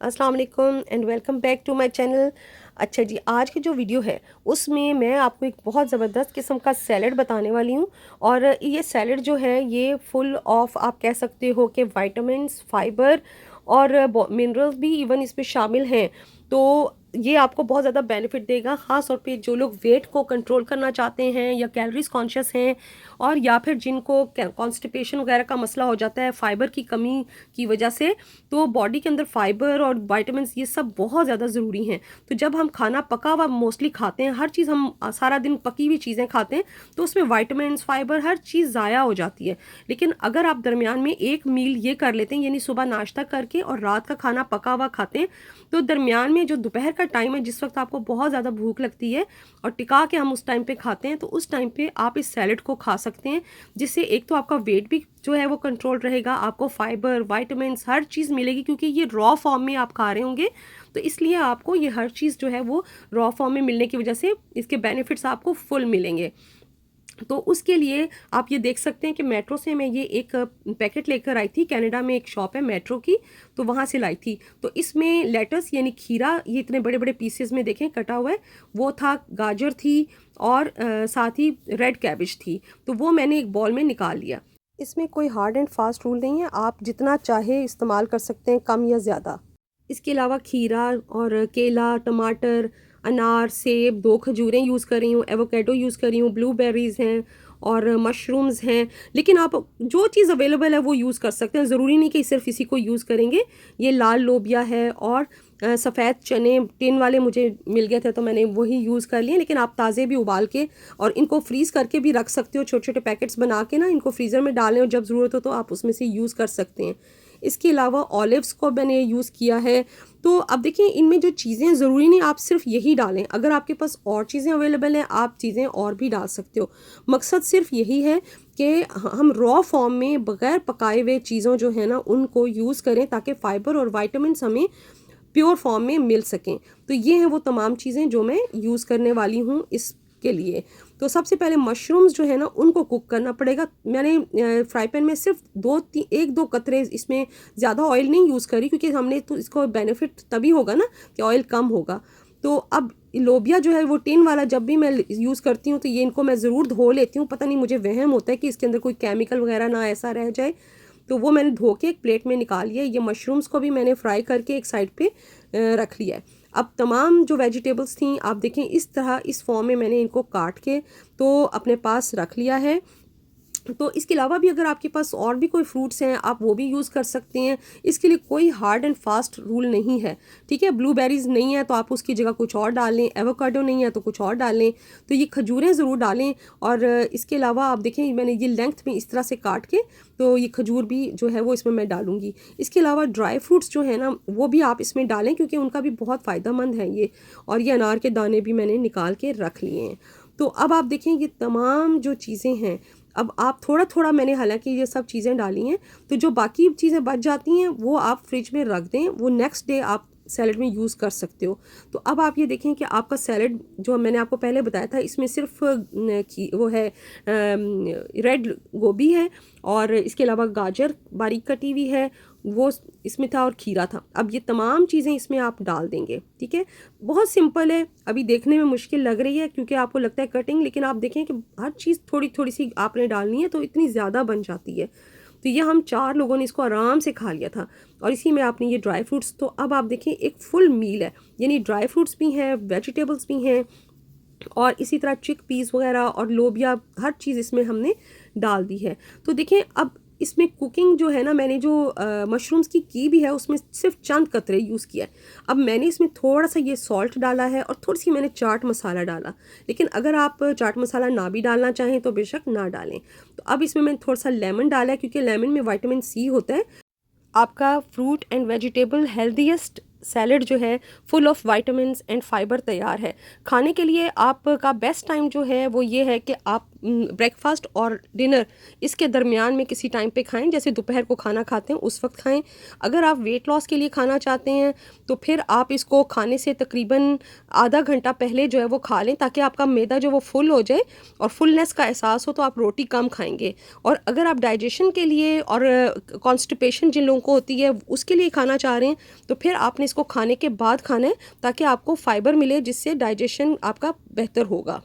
अस्सलाम वालेकुम and welcome back to my channel. अच्छा जी, आज की जो वीडियो है उसमें मैं आपको एक बहुत ज़बरदस्त किस्म का सैलड बताने वाली हूँ। और ये सैलड जो है ये फुल ऑफ आप कह सकते हो कि विटामिन्स, फाइबर और मिनरल्स भी इवन इसमें शामिल हैं। तो ये आपको बहुत ज़्यादा बेनिफिट देगा, ख़ास तौर पे जो लोग वेट को कंट्रोल करना चाहते हैं या कैलोरीज कॉन्शियस हैं, और या फिर जिनको कॉन्स्टिपेशन वगैरह का मसला हो जाता है फाइबर की कमी की वजह से। तो बॉडी के अंदर फाइबर और विटामिन्स ये सब बहुत ज़्यादा ज़रूरी हैं। तो जब हम खाना पका हुआ मोस्टली खाते हैं, हर चीज़ हम सारा दिन पकी हुई चीज़ें खाते हैं, तो उसमें विटामिन्स, फाइबर हर चीज़ ज़ाया हो जाती है। लेकिन अगर आप दरमियान में एक मील ये कर लेते हैं, यानी सुबह नाश्ता करके और रात का खाना पका हुआ खाते हैं, तो दरमियान में जो दोपहर का टाइम है जिस वक्त आपको बहुत ज़्यादा भूख लगती है और टिका के हम उस टाइम पे खाते हैं, तो उस टाइम पे आप इस सैलड को खा सकते हैं, जिससे एक तो आपका वेट भी जो है वो कंट्रोल रहेगा, आपको फाइबर, विटामिन्स हर चीज़ मिलेगी, क्योंकि ये रॉ फॉर्म में आप खा रहे होंगे। तो इसलिए आपको ये हर चीज़ जो है वो रॉ फॉर्म में मिलने की वजह से इसके बेनिफिट्स आपको फुल मिलेंगे। तो उसके लिए आप ये देख सकते हैं कि मेट्रो से मैं ये एक पैकेट लेकर आई थी। कनाडा में एक शॉप है मेट्रो की, तो वहाँ से लाई थी। तो इसमें लेटस यानी खीरा, ये इतने बड़े बड़े पीसेस में देखें कटा हुआ है, वो था, गाजर थी और साथ ही रेड कैबेज थी। तो वो मैंने एक बॉल में निकाल लिया। इसमें कोई हार्ड एंड फास्ट रूल नहीं है, आप जितना चाहे इस्तेमाल कर सकते हैं, कम या ज़्यादा। इसके अलावा खीरा और केला, टमाटर, अनार, सेब, 2 खजूरें यूज़ कर रही हूँ, एवोकेडो यूज़ कर रही हूँ, ब्लूबेरीज़ हैं और मशरूम्स हैं। लेकिन आप जो चीज़ अवेलेबल है वो यूज़ कर सकते हैं, ज़रूरी नहीं कि सिर्फ इसी को यूज़ करेंगे। ये लाल लोबिया है और सफ़ेद चने टिन वाले मुझे मिल गए थे, तो मैंने वही यूज़ कर लिए। लेकिन आप ताज़े भी उबाल के और इनको फ्रीज़ करके भी रख सकते हो, छोटे छोटे पैकेट्स बना के ना इनको फ्रीज़र में डालें और जब ज़रूरत हो तो आप उसमें से यूज़ कर सकते हैं। इसके अलावा ऑलिव्स को मैंने यूज़ किया है। तो अब देखिए, इनमें जो चीज़ें, ज़रूरी नहीं आप सिर्फ यही डालें, अगर आपके पास और चीज़ें अवेलेबल हैं आप चीज़ें और भी डाल सकते हो। मकसद सिर्फ यही है कि हम रॉ फॉर्म में बग़ैर पकाए हुए चीज़ों जो है ना उनको यूज़ करें, ताकि फ़ाइबर और विटामिन्स हमें प्योर फॉर्म में मिल सकें। तो ये हैं वो तमाम चीज़ें जो मैं यूज़ करने वाली हूँ इसके लिए। तो सबसे पहले मशरूम्स जो है ना उनको कुक करना पड़ेगा। मैंने फ्राई पैन में सिर्फ 1-2 कतरे, इसमें ज़्यादा ऑयल नहीं यूज़ करी, क्योंकि हमने तो इसको बेनिफिट तभी होगा ना कि ऑयल कम होगा। तो अब लोबिया जो है वो टिन वाला जब भी मैं यूज़ करती हूँ तो ये इनको मैं ज़रूर धो लेती हूँ। पता नहीं मुझे वहम होता है कि इसके अंदर कोई केमिकल वगैरह ना ऐसा रह जाए, तो वो मैंने धो के एक प्लेट में निकाल लिया। ये मशरूम्स को भी मैंने फ्राई करके एक साइड पे रख लिया है। अब तमाम जो वेजिटेबल्स थी आप देखें, इस तरह इस फॉर्म में मैंने इनको काट के तो अपने पास रख लिया है। तो इसके अलावा भी अगर आपके पास और भी कोई फ्रूट्स हैं आप वो भी यूज़ कर सकते हैं। इसके लिए कोई हार्ड एंड फास्ट रूल नहीं है, ठीक है। ब्लूबेरीज़ नहीं है तो आप उसकी जगह कुछ और डाल लें, एवोकाडो नहीं है तो कुछ और डाल लें। तो ये खजूरें ज़रूर डालें। और इसके अलावा आप देखें, मैंने ये लेंथ में इस तरह से काट के, तो ये खजूर भी जो है वो इसमें मैं डालूँगी। इसके अलावा ड्राई फ्रूट्स जो है ना वो भी आप इसमें डालें, क्योंकि उनका भी बहुत फ़ायदेमंद है ये। और ये अनार के दाने भी मैंने निकाल के रख लिए हैं। तो अब आप देखें, ये तमाम जो चीज़ें हैं, अब आप थोड़ा थोड़ा, मैंने हालांकि ये सब चीज़ें डाली हैं, तो जो बाकी चीज़ें बच जाती हैं वो आप फ्रिज में रख दें, वो नेक्स्ट डे आप सैलड में यूज़ कर सकते हो। तो अब आप ये देखें कि आपका सैलड जो मैंने आपको पहले बताया था, इसमें सिर्फ वो है रेड गोभी है और इसके अलावा गाजर बारीक कटी हुई है, वो इसमें था, और खीरा था। अब ये तमाम चीज़ें इसमें आप डाल देंगे, ठीक है। बहुत सिंपल है, अभी देखने में मुश्किल लग रही है क्योंकि आपको लगता है कटिंग, लेकिन आप देखें कि हर चीज़ थोड़ी थोड़ी सी आपने डालनी है तो इतनी ज़्यादा बन जाती है। तो ये हम 4 लोगों ने इसको आराम से खा लिया था। और इसी में आपने ये ड्राई फ्रूट्स, तो अब आप देखें एक फुल मील है, यानी ड्राई फ्रूट्स भी हैं, वेजिटेबल्स भी हैं और इसी तरह चिक पीस वगैरह और लोबिया, हर चीज़ इसमें हमने डाल दी है। तो देखें, अब इसमें कुकिंग जो है ना, मैंने जो मशरूम्स की भी है उसमें सिर्फ चंद कतरे यूज़ किया है। अब मैंने इसमें थोड़ा सा ये सॉल्ट डाला है और थोड़ी सी मैंने चाट मसाला डाला। लेकिन अगर आप चाट मसाला ना भी डालना चाहें तो बेशक ना डालें। तो अब इसमें मैंने थोड़ा सा लेमन डाला है, क्योंकि लेमन में विटामिन सी होता है। आपका fruit and vegetable healthiest salad जो है full of vitamins and fibre तैयार है। खाने के लिए आपका बेस्ट टाइम जो है वो ये है कि आप ब्रेकफास्ट और डिनर इसके दरमियान में किसी टाइम पे खाएं, जैसे दोपहर को खाना खाते हैं उस वक्त खाएं। अगर आप वेट लॉस के लिए खाना चाहते हैं तो फिर आप इसको खाने से तकरीबन आधा घंटा पहले जो है वो खा लें, ताकि आपका मैदा जो वो फुल हो जाए और फुलनेस का एहसास हो, तो आप रोटी कम खाएंगे। और अगर आप डाइजेशन के लिए और कॉन्स्टिपेशन जिन लोगों को होती है उसके लिए खाना चाह रहे हैं तो फिर आपने इसको खाने के बाद खाना है, ताकि आपको फाइबर मिले जिससे डाइजेशन आपका बेहतर होगा।